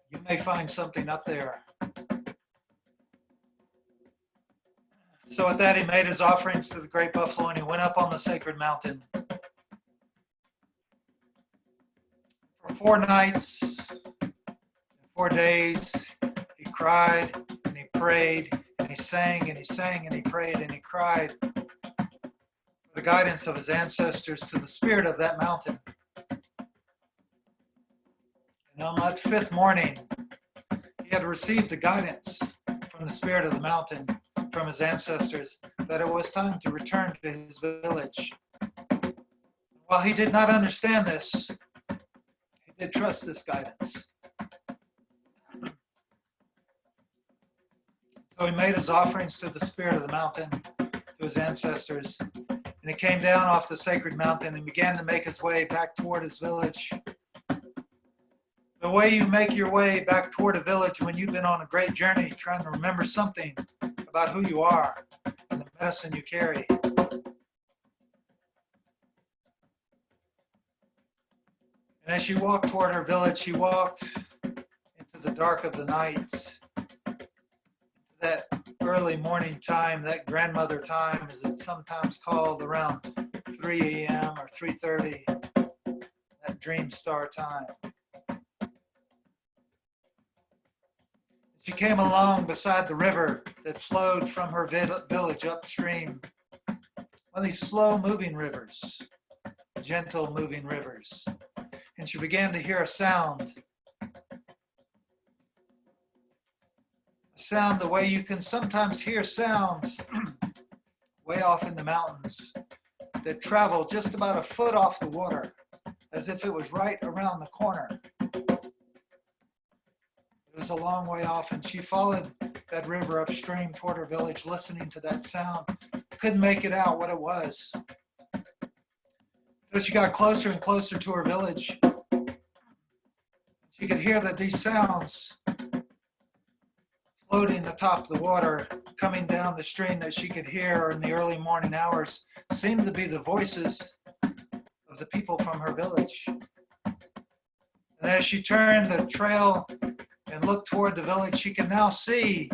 you may find something up there. So with that, he made his offerings to the great buffalo and he went up on the sacred mountain. For 4 nights, 4 days, he cried and he prayed and he sang and he sang and he prayed and he cried for the guidance of his ancestors to the spirit of that mountain. And on that 5th morning, he had received the guidance from the spirit of the mountain, from his ancestors, that it was time to return to his village. While he did not understand this, he did trust this guidance. So he made his offerings to the spirit of the mountain, to his ancestors, and he came down off the sacred mountain and began to make his way back toward his village. The way you make your way back toward a village when you've been on a great journey, trying to remember something about who you are and the medicine you carry. And as she walked toward her village, she walked into the dark of the night, that early morning time, that grandmother time, as it's sometimes called, around 3 a.m. or 3:30, that dream star time. She came along beside the river that flowed from her village upstream. One of these slow-moving rivers, gentle moving rivers. And she began to hear a sound. A sound the way you can sometimes hear sounds way off in the mountains that travel just about a foot off the water, as if it was right around the corner. It was a long way off, and she followed that river upstream toward her village, listening to that sound. Couldn't make it out what it was. So she got closer and closer to her village. She could hear that these sounds floating atop the water, coming down the stream that she could hear in the early morning hours, seemed to be the voices of the people from her village. And as she turned the trail and looked toward the village, she can now see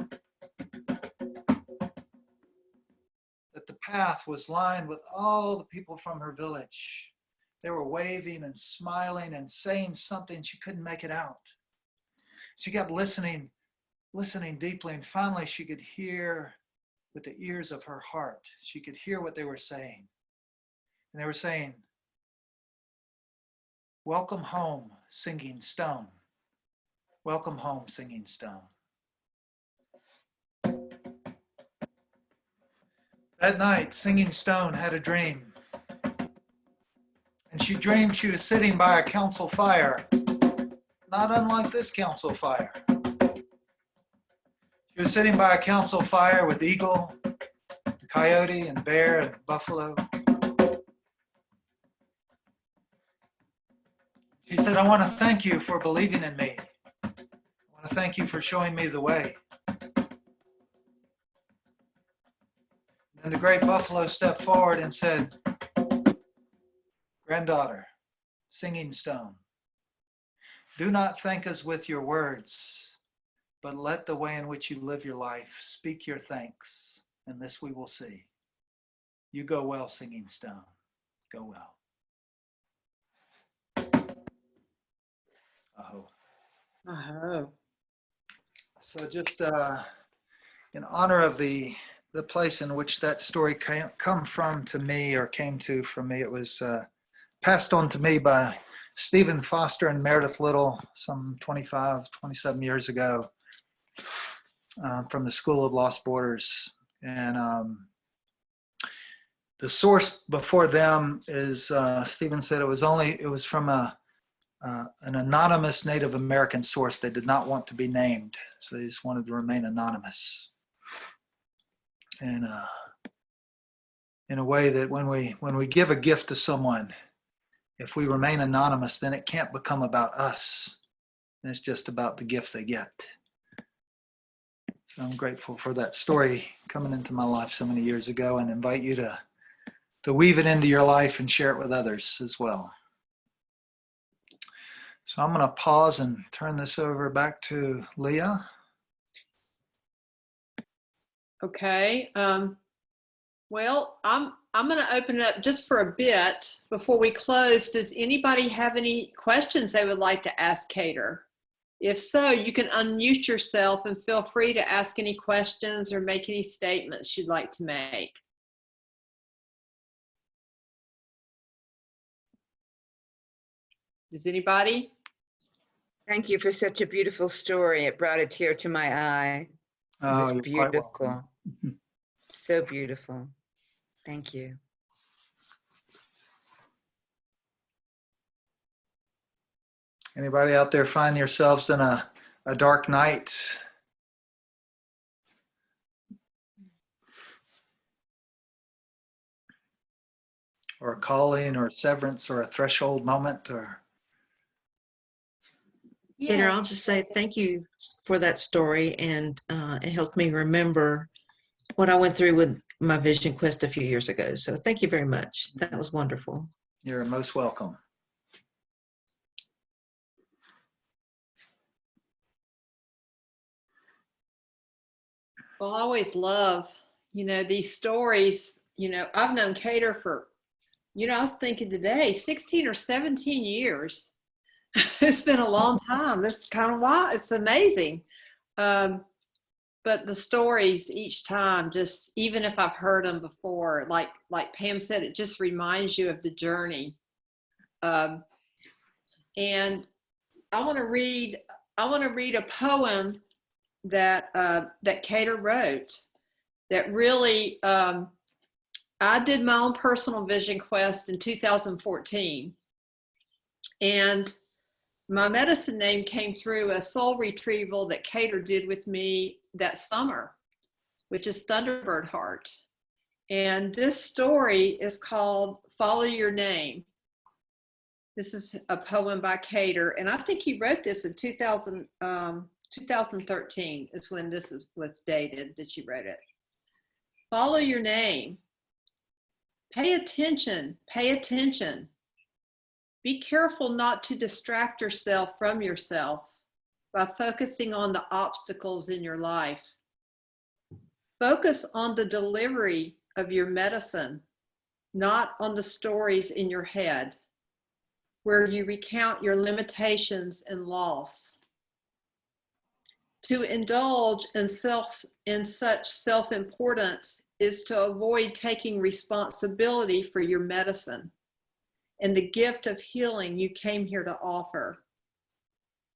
that the path was lined with all the people from her village. They were waving and smiling and saying something. She couldn't make it out. She kept listening deeply, and finally she could hear with the ears of her heart. She could hear what they were saying. And they were saying, "Welcome home, Singing Stone. Welcome home, Singing Stone." That night, Singing Stone had a dream. And she dreamed she was sitting by a council fire, not unlike this council fire. She was sitting by a council fire with eagle, coyote, and bear, and buffalo. She said, "I want to thank you for believing in me. I want to thank you for showing me the way." And the great buffalo stepped forward and said, "Granddaughter, Singing Stone, do not thank us with your words, but let the way in which you live your life speak your thanks, and this we will see. You go well, Singing Stone. Go well." Oh. Oh. So just in honor of the place in which that story came to me, it was passed on to me by Stephen Foster and Meredith Little some 25, 27 years ago from the School of Lost Borders. And the source before them is, Stephen said it was from an anonymous Native American source. They did not want to be named, so they just wanted to remain anonymous. And in a way that when we give a gift to someone, if we remain anonymous, then it can't become about us. It's just about the gift they get. So I'm grateful for that story coming into my life so many years ago, and invite you to weave it into your life and share it with others as well. So I'm going to pause and turn this over back to Leah. Okay. Well, I'm going to open it up just for a bit before we close. Does anybody have any questions they would like to ask Kedar? If so, you can unmute yourself and feel free to ask any questions or make any statements you'd like to make. Does anybody? Thank you for such a beautiful story. It brought a tear to my eye. It Oh, was you're quite beautiful. welcome. So beautiful. Thank you. Anybody out there find yourselves in a dark night? Or a calling or a severance or a threshold moment or Kedar, I'll just say thank you for that story, and it helped me remember what I went through with my Vision Quest a few years ago. So thank you very much. That was wonderful. you're most welcome. Well, I always love, these stories. I've known Kedar for, I was thinking today, 16 or 17 years. It's been a long time. This is kind of wild. It's amazing. But the stories each time, just even if I've heard them before, like Pam said, it just reminds you of the journey. And I want to read a poem that Kedar wrote that really, I did my own personal vision quest in 2014. And my medicine name came through a soul retrieval that Kedar did with me that summer, which is Thunderbird Heart. And this story is called Follow Your Name. This is a poem by Kedar, and I think he wrote this in 2013 is when this was dated that you wrote it. Follow your name. Pay attention, pay attention. Be careful not to distract yourself from yourself by focusing on the obstacles in your life. Focus on the delivery of your medicine, not on the stories in your head, where you recount your limitations and loss. To indulge in such self-importance is to avoid taking responsibility for your medicine and the gift of healing you came here to offer.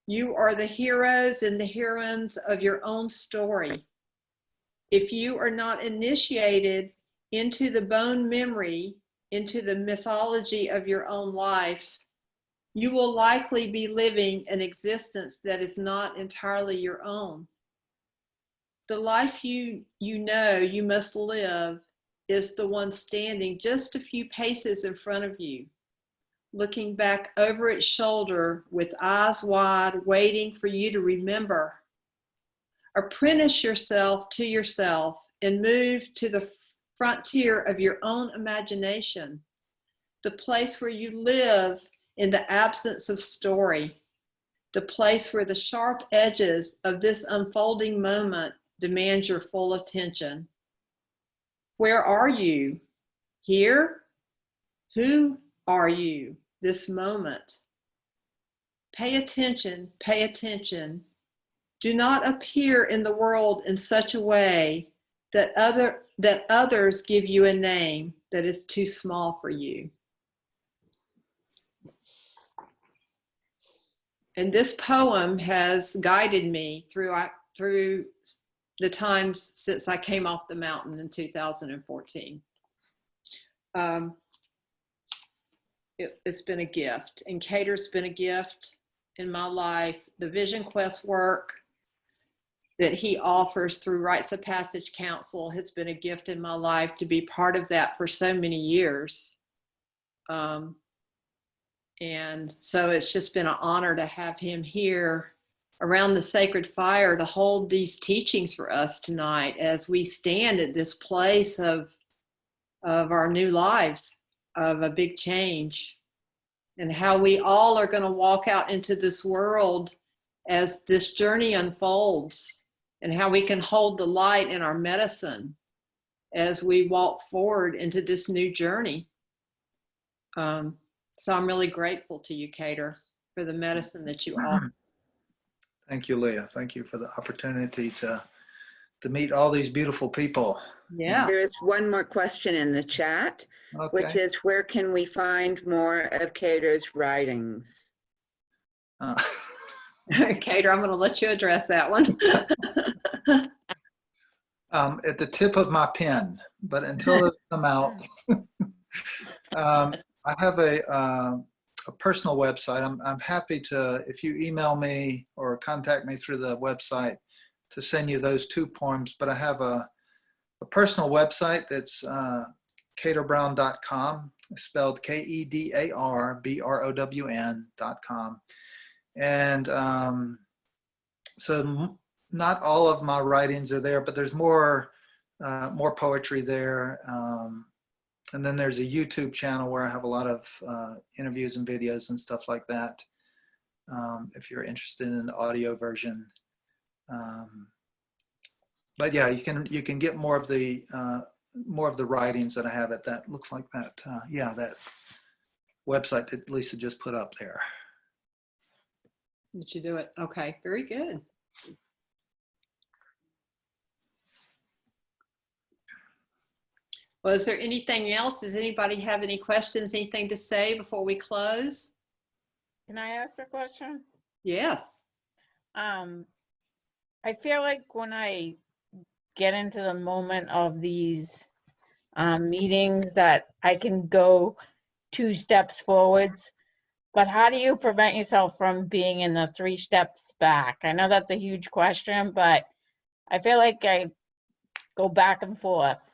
You are the heroes and the heroines of your own story. If you are not initiated into the bone memory, into the mythology of your own life, you will likely be living an existence that is not entirely your own. The life you know you must live is the one standing just a few paces in front of you, looking back over its shoulder with eyes wide, waiting for you to remember. Apprentice yourself to yourself and move to the frontier of your own imagination, the place where you live in the absence of story, the place where the sharp edges of this unfolding moment demand your full attention. Where are you? Here? Who are you this moment? Pay attention, pay attention. Do not appear in the world in such a way that others give you a name that is too small for you. And this poem has guided me through the times since I came off the mountain in 2014. It's been a gift, and Kedar's been a gift in my life. The Vision Quest work that he offers through Rites of Passage Council has been a gift in my life to be part of that for so many years. And so it's just been an honor to have him here around the sacred fire to hold these teachings for us tonight as we stand at this place of our new lives, of a big change, and how we all are going to walk out into this world as this journey unfolds, and how we can hold the light in our medicine as we walk forward into this new journey. So I'm really grateful to you, Kedar, for the medicine that you offer. Thank you, Leah. Thank you for the opportunity to meet all these beautiful people. Yeah. There is one more question in the chat, which Okay. is, where can we find more of Kedar's writings? Kedar, I'm going to let you address that one. At the tip of my pen, but until those come out, I have a personal website. I'm happy to, if you email me or contact me through the website, to send you those 2 poems. But I have a personal website that's KedarBrown.com, spelled KEDARBROWN.com. And so not all of my writings are there, but there's more poetry there. And then there's a YouTube channel where I have a lot of interviews and videos and stuff like that. If you're interested in the audio version. But yeah, you can get more of the writings that I have at that. Looks like that. Yeah, that website that Lisa just put up there. Did you do it? Okay, very good. Well, is there anything else? Does anybody have any questions, anything to say before we close? Can I ask a question? Yes. I feel like when I get into the moment of these meetings that I can go 2 steps forwards, but how do you prevent yourself from being in the 3 steps back? I know that's a huge question, but I feel like I go back and forth.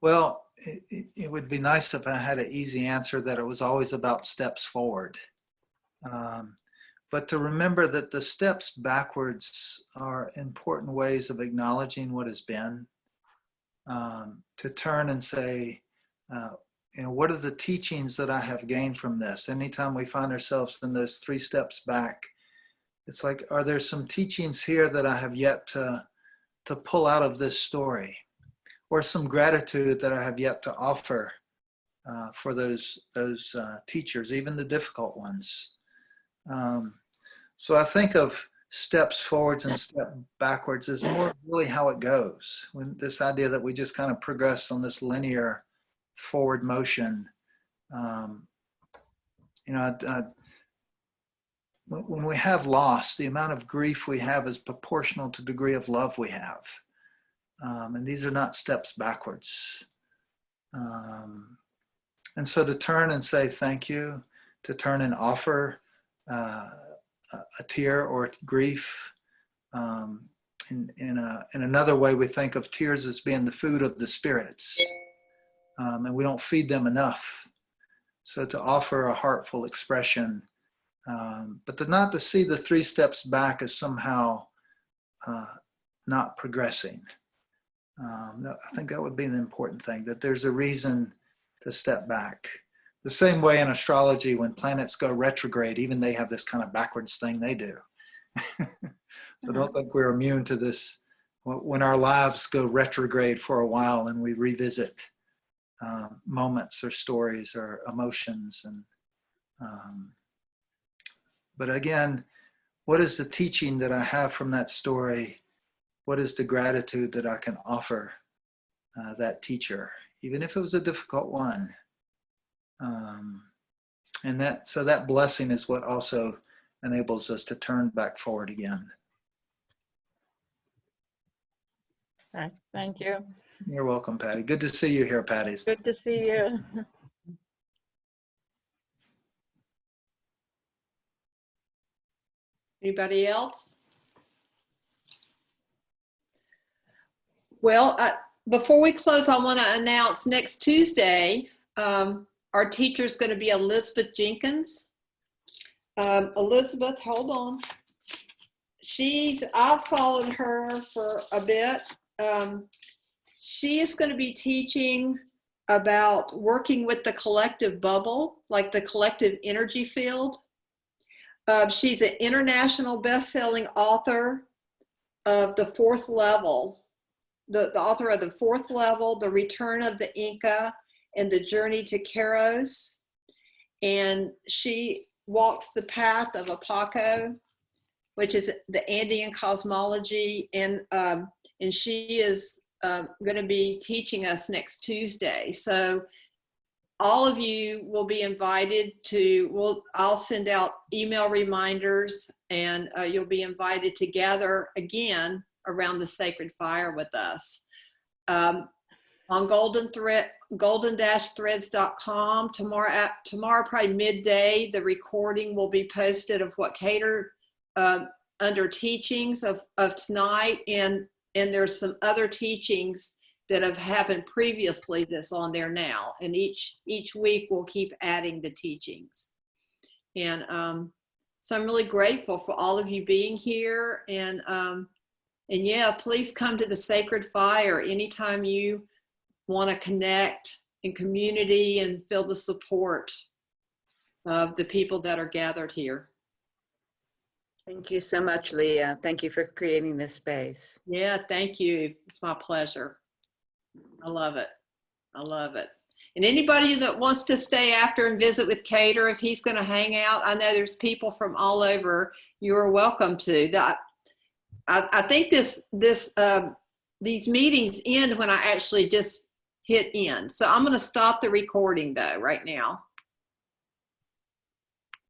Well, it would be nice if I had an easy answer that it was always about steps forward. But to remember that the steps backwards are important ways of acknowledging what has been. To turn and say, what are the teachings that I have gained from this? Anytime we find ourselves in those 3 steps back, it's like, are there some teachings here that I have yet to pull out of this story? Or some gratitude that I have yet to offer for those teachers, even the difficult ones. So I think of steps forwards and step backwards as more really how it goes. When this idea that we just kind of progress on this linear forward motion. When we have loss, the amount of grief we have is proportional to the degree of love we have. And these are not steps backwards. And so to turn and say thank you, to turn and offer a tear or grief. In another way, we think of tears as being the food of the spirits, and we don't feed them enough. So to offer a heartful expression, but not to see the 3 steps back as somehow not progressing. I think that would be the important thing, that there's a reason to step back. The same way in astrology, when planets go retrograde, even they have this kind of backwards thing they do. So don't think we're immune to this. When our lives go retrograde for a while and we revisit moments or stories or emotions. But again, what is the teaching that I have from that story? What is the gratitude that I can offer that teacher, even if it was a difficult one? And that blessing is what also enables us to turn back forward again. Okay, thank you. You're welcome, Patty. Good to see you here, Patty. Good to see you. Anybody else? Well, before we close, I want to announce next Tuesday, our teacher is going to be Elizabeth Jenkins. Elizabeth, hold on. I've followed her for a bit. She is going to be teaching about working with the collective bubble, like the collective energy field. She's an international best-selling author of the fourth level, the author of the fourth level, The Return of the Inca, and The Journey to Keros. And she walks the path of Apaco, which is the Andean cosmology. And she is going to be teaching us next Tuesday. So all of you will be invited to, I'll send out email reminders, and you'll be invited to gather again around the sacred fire with us. On golden-threads.com tomorrow probably midday, the recording will be posted of what Kedar under teachings of tonight, and there's some other teachings that have happened previously that's on there now, and each week we'll keep adding the teachings. And so I'm really grateful for all of you being here, and yeah, please come to the Sacred Fire anytime you want to connect in community and feel the support of the people that are gathered here. Thank you so much, Leah. Thank you for creating this space. Yeah, thank you. It's my pleasure. I love it. I love it. And anybody that wants to stay after and visit with Kedar, if he's going to hang out, I know there's people from all over. You are welcome to. I think these meetings end when I actually just hit end. So I'm going to stop the recording though right now.